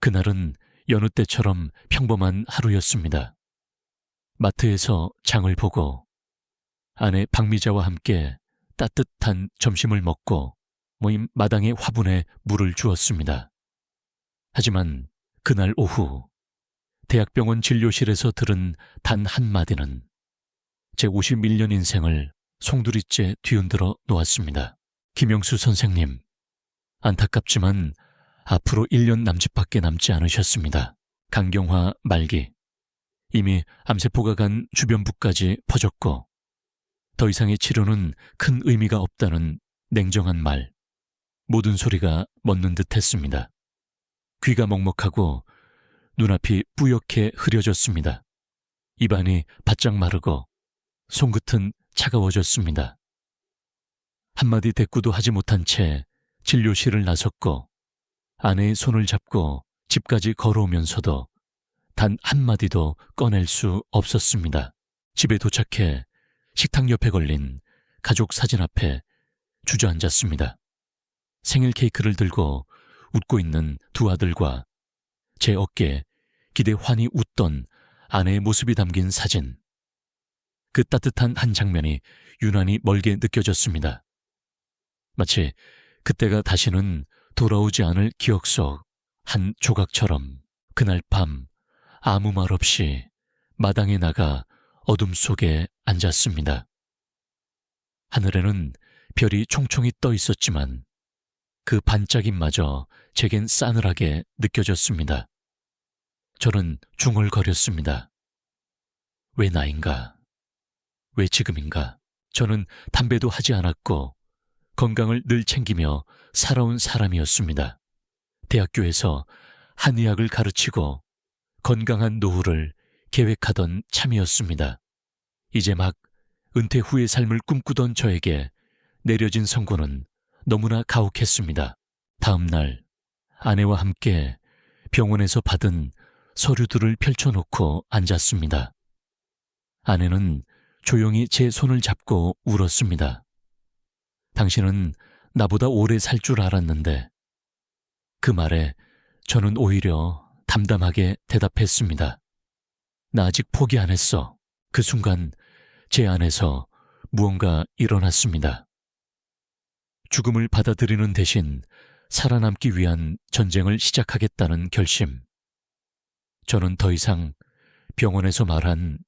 그날은 여느 때처럼 평범한 하루였습니다. 마트에서 장을 보고 아내 박미자와 함께 따뜻한 점심을 먹고 모임 마당의 화분에 물을 주었습니다. 하지만 그날 오후 대학병원 진료실에서 들은 단 한마디는 제 51년 인생을 송두리째 뒤흔들어 놓았습니다. 김영수 선생님, 안타깝지만 앞으로 1년 남짓밖에 남지 않으셨습니다. 강경화 말기. 이미 암세포가 간 주변부까지 퍼졌고 더 이상의 치료는 큰 의미가 없다는 냉정한 말. 모든 소리가 멎는 듯 했습니다. 귀가 먹먹하고 눈앞이 뿌옇게 흐려졌습니다. 입안이 바짝 마르고 손끝은 차가워졌습니다. 한마디 대꾸도 하지 못한 채 진료실을 나섰고 아내의 손을 잡고 집까지 걸어오면서도 단 한마디도 꺼낼 수 없었습니다. 집에 도착해 식탁 옆에 걸린 가족 사진 앞에 주저앉았습니다. 생일 케이크를 들고 웃고 있는 두 아들과 제 어깨에 기대 환히 웃던 아내의 모습이 담긴 사진. 그 따뜻한 한 장면이 유난히 멀게 느껴졌습니다. 마치 그때가 다시는 돌아오지 않을 기억 속 한 조각처럼 그날 밤 아무 말 없이 마당에 나가 어둠 속에 앉았습니다. 하늘에는 별이 총총히 떠 있었지만 그 반짝임마저 제겐 싸늘하게 느껴졌습니다. 저는 중얼거렸습니다. 왜 나인가? 왜 지금인가? 저는 담배도 하지 않았고 건강을 늘 챙기며 살아온 사람이었습니다. 대학교에서 한의학을 가르치고 건강한 노후를 계획하던 참이었습니다. 이제 막 은퇴 후의 삶을 꿈꾸던 저에게 내려진 선고는 너무나 가혹했습니다. 다음 날 아내와 함께 병원에서 받은 서류들을 펼쳐놓고 앉았습니다. 아내는 조용히 제 손을 잡고 울었습니다. 당신은 나보다 오래 살 줄 알았는데. 그 말에 저는 오히려 담담하게 대답했습니다. 나 아직 포기 안 했어. 그 순간 제 안에서 무언가 일어났습니다. 죽음을 받아들이는 대신 살아남기 위한 전쟁을 시작하겠다는 결심. 저는 더 이상 병원에서 말한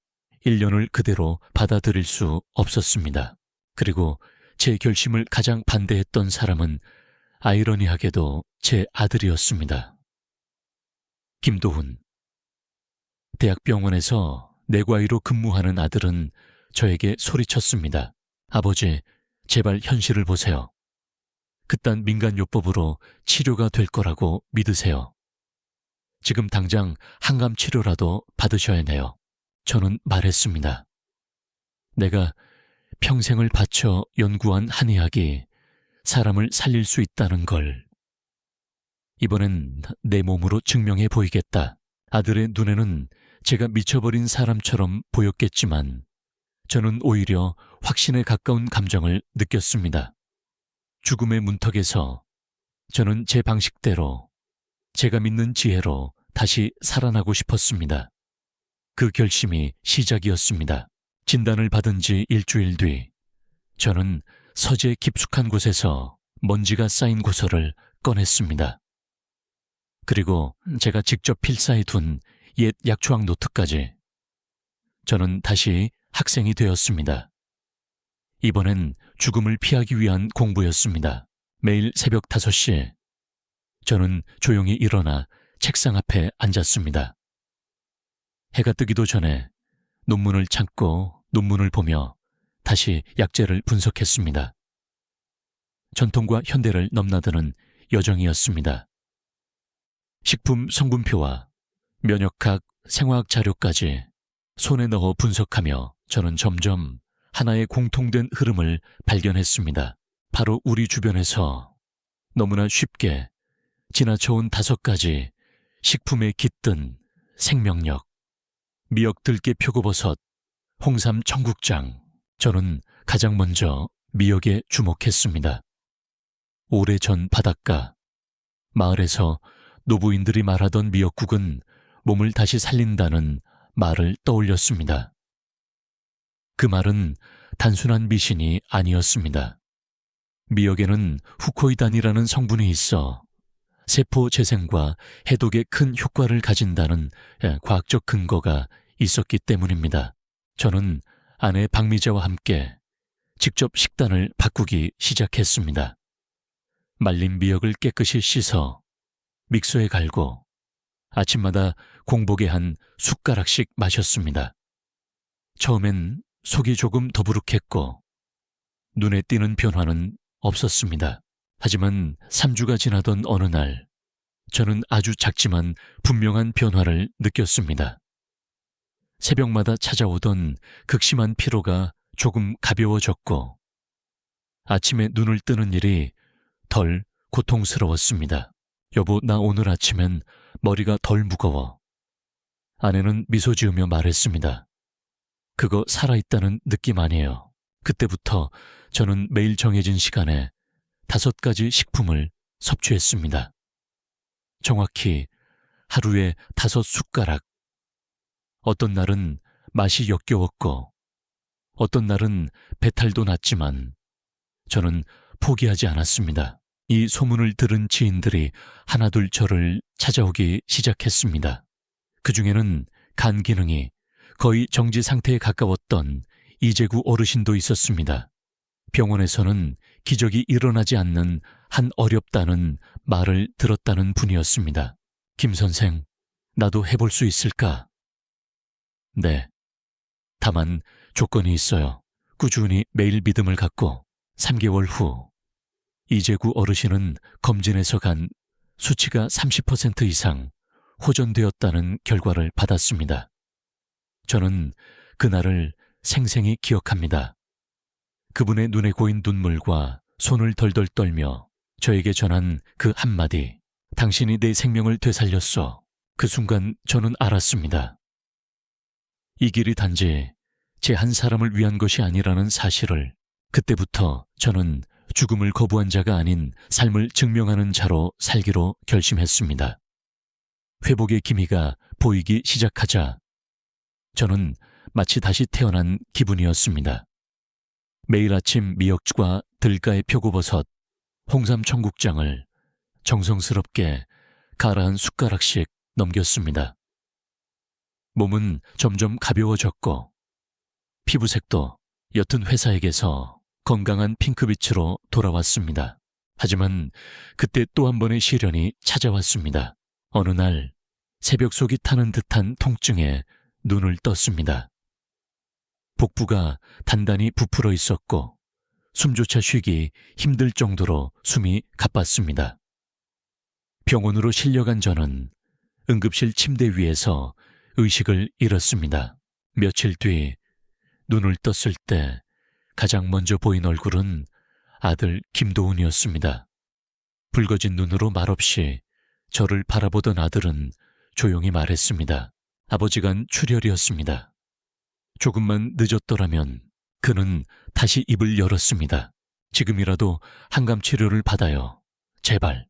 1년을 그대로 받아들일 수 없었습니다. 그리고 제 결심을 가장 반대했던 사람은 아이러니하게도 제 아들이었습니다. 김도훈. 대학병원에서 내과의로 근무하는 아들은 저에게 소리쳤습니다. 아버지, 제발 현실을 보세요. 그딴 민간요법으로 치료가 될 거라고 믿으세요. 지금 당장 항암 치료라도 받으셔야 해요. 저는 말했습니다. 내가 평생을 바쳐 연구한 한의학이 사람을 살릴 수 있다는 걸 이번엔 내 몸으로 증명해 보이겠다. 아들의 눈에는 제가 미쳐버린 사람처럼 보였겠지만 저는 오히려 확신에 가까운 감정을 느꼈습니다. 죽음의 문턱에서 저는 제 방식대로 제가 믿는 지혜로 다시 살아나고 싶었습니다. 그 결심이 시작이었습니다. 진단을 받은 지 일주일 뒤 저는 서재 깊숙한 곳에서 먼지가 쌓인 고서를 꺼냈습니다. 그리고 제가 직접 필사해 둔 옛 약초학 노트까지. 저는 다시 학생이 되었습니다. 이번엔 죽음을 피하기 위한 공부였습니다. 매일 새벽 5시에 저는 조용히 일어나 책상 앞에 앉았습니다. 해가 뜨기도 전에 논문을 찾고 논문을 보며 다시 약재를 분석했습니다. 전통과 현대를 넘나드는 여정이었습니다. 식품 성분표와 면역학, 생화학 자료까지 손에 넣어 분석하며 저는 점점 하나의 공통된 흐름을 발견했습니다. 바로 우리 주변에서 너무나 쉽게 지나쳐온 5가지 식품에 깃든 생명력. 미역 들깨 표고버섯, 홍삼 청국장. 저는 가장 먼저 미역에 주목했습니다. 오래전 바닷가, 마을에서 노부인들이 말하던 미역국은 몸을 다시 살린다는 말을 떠올렸습니다. 그 말은 단순한 미신이 아니었습니다. 미역에는 후코이단이라는 성분이 있어 세포 재생과 해독에 큰 효과를 가진다는 과학적 근거가 있었기 때문입니다. 저는 아내 박미자와 함께 직접 식단을 바꾸기 시작했습니다. 말린 미역을 깨끗이 씻어 믹서에 갈고 아침마다 공복에 한 숟가락씩 마셨습니다. 처음엔 속이 조금 더부룩했고 눈에 띄는 변화는 없었습니다. 하지만 3주가 지나던 어느 날 저는 아주 작지만 분명한 변화를 느꼈습니다. 새벽마다 찾아오던 극심한 피로가 조금 가벼워졌고 아침에 눈을 뜨는 일이 덜 고통스러웠습니다. 여보, 나 오늘 아침엔 머리가 덜 무거워. 아내는 미소 지으며 말했습니다. 그거 살아있다는 느낌 아니에요. 그때부터 저는 매일 정해진 시간에 5가지 식품을 섭취했습니다. 정확히 하루에 5숟가락. 어떤 날은 맛이 역겨웠고 어떤 날은 배탈도 났지만 저는 포기하지 않았습니다. 이 소문을 들은 지인들이 하나둘 저를 찾아오기 시작했습니다. 그 중에는 간 기능이 거의 정지 상태에 가까웠던 이재구 어르신도 있었습니다. 병원에서는 기적이 일어나지 않는 한 어렵다는 말을 들었다는 분이었습니다. 김 선생, 나도 해볼 수 있을까? 네. 다만 조건이 있어요. 꾸준히 매일 믿음을 갖고 3개월 후 이재구 어르신은 검진에서 간 수치가 30% 이상 호전되었다는 결과를 받았습니다. 저는 그날을 생생히 기억합니다. 그분의 눈에 고인 눈물과 손을 덜덜 떨며 저에게 전한 그 한마디, 당신이 내 생명을 되살렸어. 그 순간 저는 알았습니다. 이 길이 단지 제 한 사람을 위한 것이 아니라는 사실을. 그때부터 저는 죽음을 거부한 자가 아닌 삶을 증명하는 자로 살기로 결심했습니다. 회복의 기미가 보이기 시작하자 저는 마치 다시 태어난 기분이었습니다. 매일 아침 미역과 들가의 표고버섯, 홍삼 청국장을 정성스럽게 갈아 한 숟가락씩 넘겼습니다. 몸은 점점 가벼워졌고 피부색도 옅은 회사에게서 건강한 핑크빛으로 돌아왔습니다. 하지만 그때 또 한 번의 시련이 찾아왔습니다. 어느 날 새벽 속이 타는 듯한 통증에 눈을 떴습니다. 복부가 단단히 부풀어 있었고 숨조차 쉬기 힘들 정도로 숨이 가빴습니다. 병원으로 실려간 저는 응급실 침대 위에서 의식을 잃었습니다. 며칠 뒤 눈을 떴을 때 가장 먼저 보인 얼굴은 아들 김도훈이었습니다. 붉어진 눈으로 말없이 저를 바라보던 아들은 조용히 말했습니다. 아버지간 출혈이었습니다. 조금만 늦었더라면 그는 다시 입을 열었습니다. 지금이라도 항암 치료를 받아요. 제발.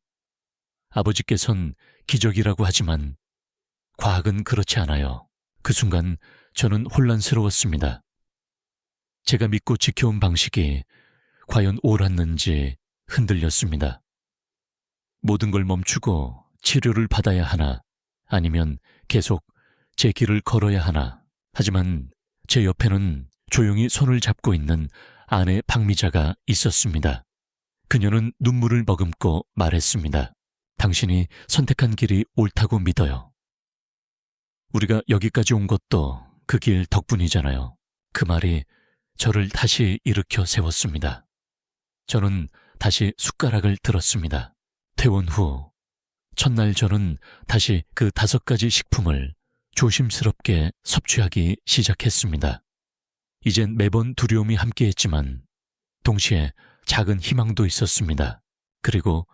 아버지께선 기적이라고 하지만 과학은 그렇지 않아요. 그 순간 저는 혼란스러웠습니다. 제가 믿고 지켜온 방식이 과연 옳았는지 흔들렸습니다. 모든 걸 멈추고 치료를 받아야 하나, 아니면 계속 제 길을 걸어야 하나. 하지만 제 옆에는 조용히 손을 잡고 있는 아내 박미자가 있었습니다. 그녀는 눈물을 머금고 말했습니다. 당신이 선택한 길이 옳다고 믿어요. 우리가 여기까지 온 것도 그 길 덕분이잖아요. 그 말이 저를 다시 일으켜 세웠습니다. 저는 다시 숟가락을 들었습니다. 퇴원 후 첫날 저는 다시 그 5가지 식품을 조심스럽게 섭취하기 시작했습니다. 이젠 매번 두려움이 함께했지만 동시에 작은 희망도 있었습니다. 그리고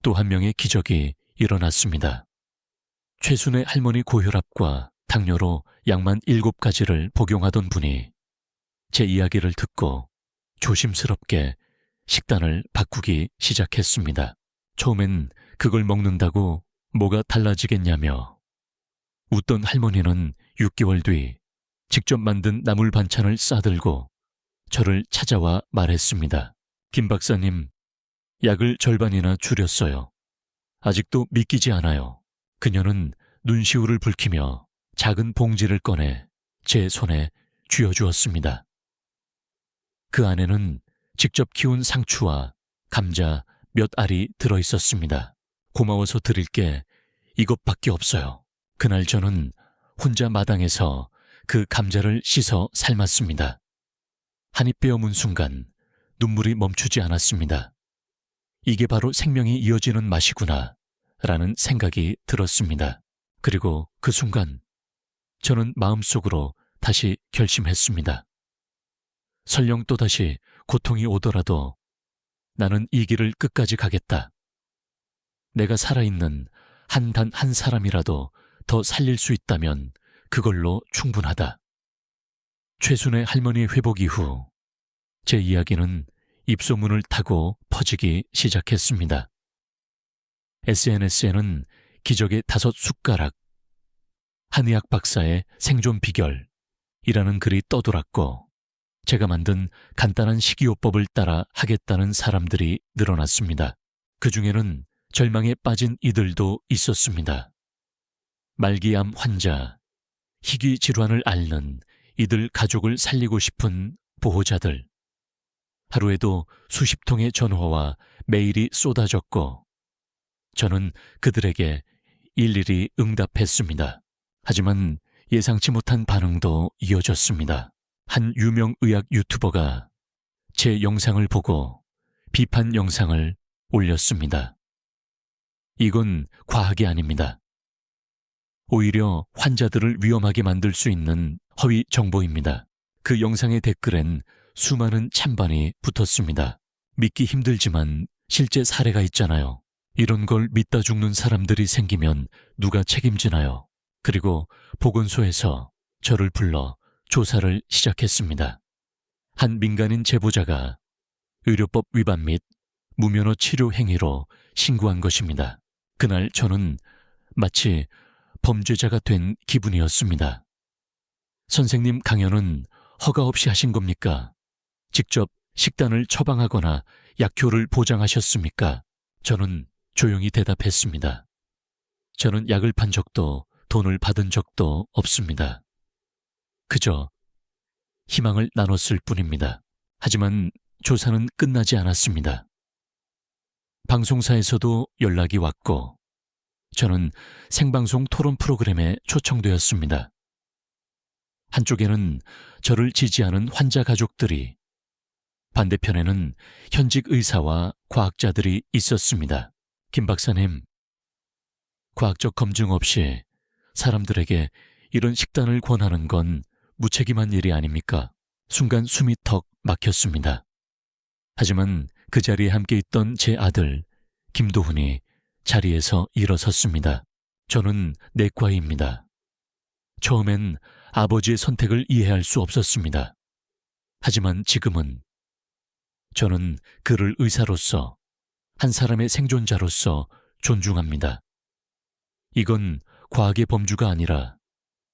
또 한 명의 기적이 일어났습니다. 최순의 할머니 고혈압과 당뇨로 약만 7가지를 복용하던 분이 제 이야기를 듣고 조심스럽게 식단을 바꾸기 시작했습니다. 처음엔 그걸 먹는다고 뭐가 달라지겠냐며 웃던 할머니는 6개월 뒤 직접 만든 나물 반찬을 싸들고 저를 찾아와 말했습니다. 김 박사님, 약을 절반이나 줄였어요. 아직도 믿기지 않아요. 그녀는 눈시울을 붉히며 작은 봉지를 꺼내 제 손에 쥐어주었습니다. 그 안에는 직접 키운 상추와 감자 몇 알이 들어있었습니다. 고마워서 드릴게 이것밖에 없어요. 그날 저는 혼자 마당에서 그 감자를 씻어 삶았습니다. 한 입 베어 문 순간 눈물이 멈추지 않았습니다. 이게 바로 생명이 이어지는 맛이구나 라는 생각이 들었습니다. 그리고 그 순간 저는 마음속으로 다시 결심했습니다. 설령 또다시 고통이 오더라도 나는 이 길을 끝까지 가겠다. 내가 살아있는 단 한 사람이라도 더 살릴 수 있다면 그걸로 충분하다. 최순의 할머니 회복 이후 제 이야기는 입소문을 타고 퍼지기 시작했습니다. SNS에는 기적의 5숟가락, 한의학 박사의 생존 비결이라는 글이 떠돌았고 제가 만든 간단한 식이요법을 따라 하겠다는 사람들이 늘어났습니다. 그 중에는 절망에 빠진 이들도 있었습니다. 말기암 환자, 희귀 질환을 앓는 이들 가족을 살리고 싶은 보호자들. 하루에도 수십 통의 전화와 메일이 쏟아졌고 저는 그들에게 일일이 응답했습니다. 하지만 예상치 못한 반응도 이어졌습니다. 한 유명 의학 유튜버가 제 영상을 보고 비판 영상을 올렸습니다. 이건 과학이 아닙니다. 오히려 환자들을 위험하게 만들 수 있는 허위 정보입니다. 그 영상의 댓글엔 수많은 찬반이 붙었습니다. 믿기 힘들지만 실제 사례가 있잖아요. 이런 걸 믿다 죽는 사람들이 생기면 누가 책임지나요? 그리고 보건소에서 저를 불러 조사를 시작했습니다. 한 민간인 제보자가 의료법 위반 및 무면허 치료 행위로 신고한 것입니다. 그날 저는 마치 범죄자가 된 기분이었습니다. 선생님 강연은 허가 없이 하신 겁니까? 직접 식단을 처방하거나 약효를 보장하셨습니까? 저는 조용히 대답했습니다. 저는 약을 판 적도 돈을 받은 적도 없습니다. 그저 희망을 나눴을 뿐입니다. 하지만 조사는 끝나지 않았습니다. 방송사에서도 연락이 왔고 저는 생방송 토론 프로그램에 초청되었습니다. 한쪽에는 저를 지지하는 환자 가족들이, 반대편에는 현직 의사와 과학자들이 있었습니다. 김 박사님, 과학적 검증 없이 사람들에게 이런 식단을 권하는 건 무책임한 일이 아닙니까? 순간 숨이 턱 막혔습니다. 하지만 그 자리에 함께 있던 제 아들 김도훈이 자리에서 일어섰습니다. 저는 내과의입니다. 처음엔 아버지의 선택을 이해할 수 없었습니다. 하지만 지금은 저는 그를 의사로서, 한 사람의 생존자로서 존중합니다. 이건 과학의 범주가 아니라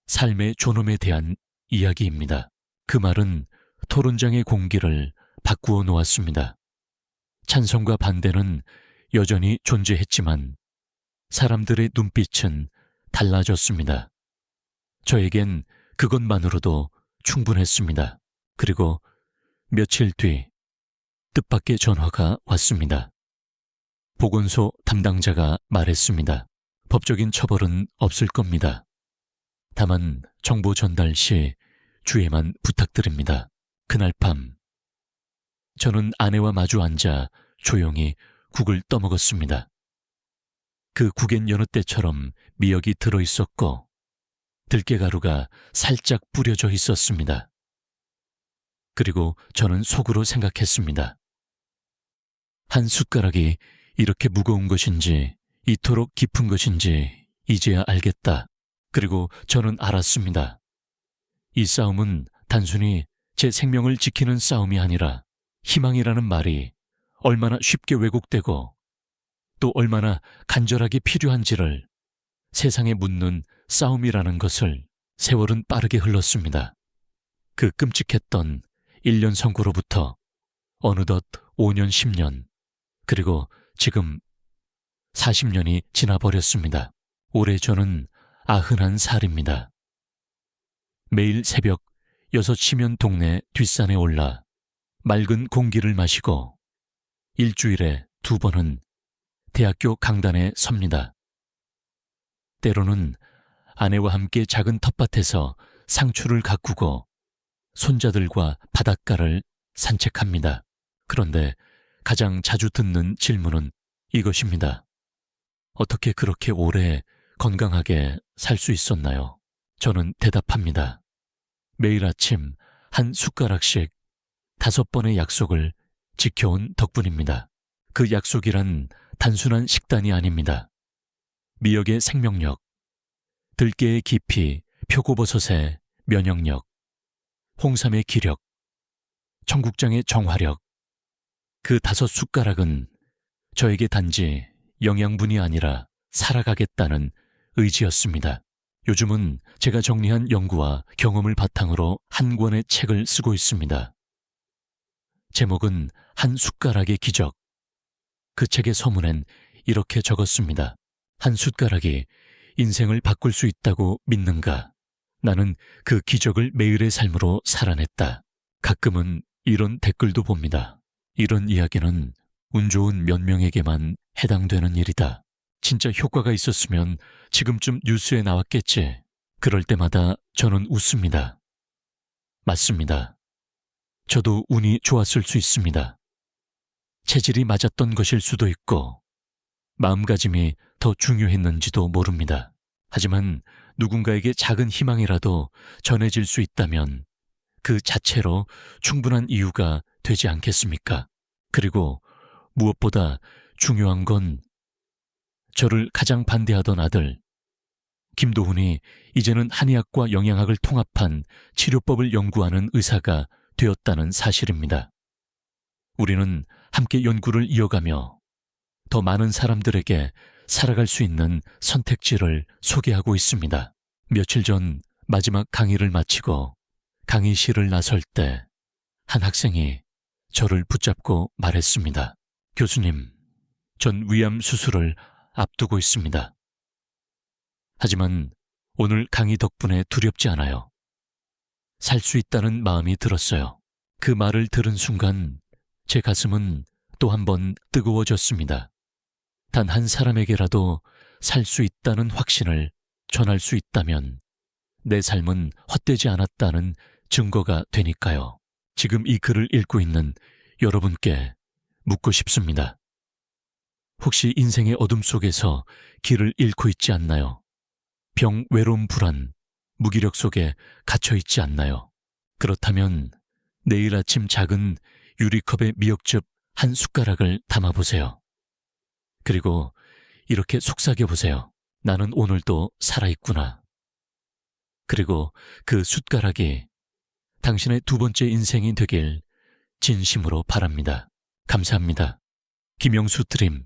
삶의 존엄에 대한 이야기입니다. 그 말은 토론장의 공기를 바꾸어 놓았습니다. 찬성과 반대는 여전히 존재했지만 사람들의 눈빛은 달라졌습니다. 저에겐 그것만으로도 충분했습니다. 그리고 며칠 뒤 뜻밖의 전화가 왔습니다. 보건소 담당자가 말했습니다. 법적인 처벌은 없을 겁니다. 다만 정보 전달 시 주의만 부탁드립니다. 그날 밤 저는 아내와 마주 앉아 조용히 국을 떠먹었습니다. 그 국엔 여느 때처럼 미역이 들어있었고 들깨가루가 살짝 뿌려져 있었습니다. 그리고 저는 속으로 생각했습니다. 한 숟가락이 이렇게 무거운 것인지 이토록 깊은 것인지 이제야 알겠다. 그리고 저는 알았습니다. 이 싸움은 단순히 제 생명을 지키는 싸움이 아니라 희망이라는 말이 얼마나 쉽게 왜곡되고 또 얼마나 간절하게 필요한지를 세상에 묻는 싸움이라는 것을 세월은 빠르게 흘렀습니다. 그 끔찍했던 1년 선고로부터 어느덧 5년, 10년, 그리고 지금 40년이 지나버렸습니다. 올해 저는 91살입니다. 매일 새벽 6시면 동네 뒷산에 올라 맑은 공기를 마시고 일주일에 2번은 대학교 강단에 섭니다. 때로는 아내와 함께 작은 텃밭에서 상추를 가꾸고 손자들과 바닷가를 산책합니다. 그런데 가장 자주 듣는 질문은 이것입니다. 어떻게 그렇게 오래 건강하게 살 수 있었나요? 저는 대답합니다. 매일 아침 한 숟가락씩 5번의 약속을 지켜온 덕분입니다. 그 약속이란 단순한 식단이 아닙니다. 미역의 생명력, 들깨의 깊이, 표고버섯의 면역력, 홍삼의 기력, 청국장의 정화력. 그 5숟가락은 저에게 단지 영양분이 아니라 살아가겠다는 의지였습니다. 요즘은 제가 정리한 연구와 경험을 바탕으로 한 권의 책을 쓰고 있습니다. 제목은 한 숟가락의 기적. 그 책의 서문엔 이렇게 적었습니다. 한 숟가락이 인생을 바꿀 수 있다고 믿는가? 나는 그 기적을 매일의 삶으로 살아냈다. 가끔은 이런 댓글도 봅니다. 이런 이야기는 운 좋은 몇 명에게만 해당되는 일이다. 진짜 효과가 있었으면 지금쯤 뉴스에 나왔겠지. 그럴 때마다 저는 웃습니다. 맞습니다. 저도 운이 좋았을 수 있습니다. 체질이 맞았던 것일 수도 있고 마음가짐이 더 중요했는지도 모릅니다. 하지만 누군가에게 작은 희망이라도 전해질 수 있다면 그 자체로 충분한 이유가 되지 않겠습니까? 그리고 무엇보다 중요한 건 저를 가장 반대하던 아들 김도훈이 이제는 한의학과 영양학을 통합한 치료법을 연구하는 의사가 되었다는 사실입니다. 우리는 함께 연구를 이어가며 더 많은 사람들에게 살아갈 수 있는 선택지를 소개하고 있습니다. 며칠 전 마지막 강의를 마치고 강의실을 나설 때 한 학생이 저를 붙잡고 말했습니다. 교수님, 전 위암 수술을 앞두고 있습니다. 하지만 오늘 강의 덕분에 두렵지 않아요. 살 수 있다는 마음이 들었어요. 그 말을 들은 순간 제 가슴은 또 한 번 뜨거워졌습니다. 단 한 사람에게라도 살 수 있다는 확신을 전할 수 있다면 내 삶은 헛되지 않았다는 증거가 되니까요. 지금 이 글을 읽고 있는 여러분께 묻고 싶습니다. 혹시 인생의 어둠 속에서 길을 잃고 있지 않나요? 병, 외로움, 불안, 무기력 속에 갇혀 있지 않나요? 그렇다면 내일 아침 작은 유리컵에 미역즙 한 숟가락을 담아보세요. 그리고 이렇게 속삭여보세요. 나는 오늘도 살아있구나. 그리고 그 숟가락이 당신의 2번째 인생이 되길 진심으로 바랍니다. 감사합니다. 김영수 드림